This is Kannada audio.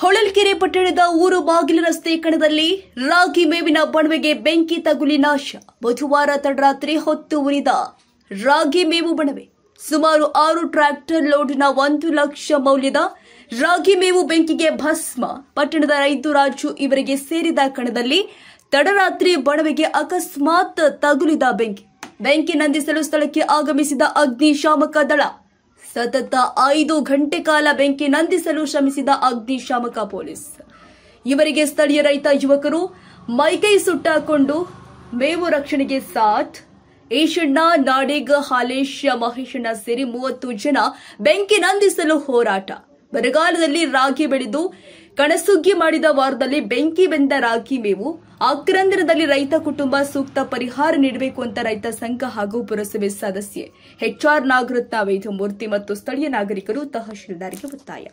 ಹೊಳಲ್ಕೆರೆ ಪಟ್ಟಣದ ಊರು ಬಾಗಿಲು ರಸ್ತೆ ಕಣದಲ್ಲಿ ರಾಗಿ ಮೇವಿನ ಬಣವೆಗೆ ಬೆಂಕಿ ತಗುಲಿ ನಾಶ. ಬುಧವಾರ ತಡರಾತ್ರಿ ಹೊತ್ತು ಉರಿದ ರಾಗಿ ಮೇವು ಬಣವೆ. ಸುಮಾರು 6 ಟ್ರ್ಯಾಕ್ಟರ್ ಲೋಡ್ನ 1 ಲಕ್ಷ ಮೌಲ್ಯದ ರಾಗಿ ಮೇವು ಬೆಂಕಿಗೆ ಭಸ್ಮ. ಪಟ್ಟಣದ ರೈತ ರಾಜು ಇವರಿಗೆ ಸೇರಿದ ಕಣದಲ್ಲಿ ತಡರಾತ್ರಿ ಬಣವೆಗೆ ಅಕಸ್ಮಾತ್ ತಗುಲಿದ ಬೆಂಕಿ ನಂದಿಸಲು ಸ್ಥಳಕ್ಕೆ ಆಗಮಿಸಿದ ಅಗ್ನಿಶಾಮಕ ದಳ. ಸತತ 5 ಗಂಟೆ ಕಾಲ ಬೆಂಕಿ ನಂದಿಸಲು ಶ್ರಮಿಸಿದ ಅಗ್ನಿಶಾಮಕ ಪೊಲೀಸ್ ಇವರಿಗೆ ಸ್ಥಳೀಯ ರೈತ ಯುವಕರು ಮೈಕೈ ಸುಟ್ಟಾಕೊಂಡು ಮೇವು ರಕ್ಷಣೆಗೆ ಸಾಥ್. ಈಶಣ್ಣ, ನಾಡೇಗ, ಹಾಲೇಶ್, ಮಹೇಶಣ್ಣ ಸೇರಿ 30 ಜನ ಬೆಂಕಿ ನಂದಿಸಲು ಹೋರಾಟ. ಬರಗಾಲದಲ್ಲಿ ರಾಗಿ ಬೆಳೆದು ಕಣಸುಗ್ಗಿ ಮಾಡಿದ ವಾರದಲ್ಲಿ ಬೆಂಕಿ ಬೆಂದ ರಾಗಿ ಮೇವು ಆಕ್ರಂದರದಲ್ಲಿ ರೈತ ಕುಟುಂಬ ಸೂಕ್ತ ಪರಿಹಾರ ನೀಡಬೇಕು ಅಂತ ರೈತ ಸಂಘ ಹಾಗೂ ಪುರಸಭೆ ಸದಸ್ಯೆ HR ನಾಗರತ್ನ ವೇದಮೂರ್ತಿ ಮತ್ತು ಸ್ಥಳೀಯ ನಾಗರಿಕರು ತಹಶೀಲ್ದಾರ್ಗೆ ಒತ್ತಾಯ.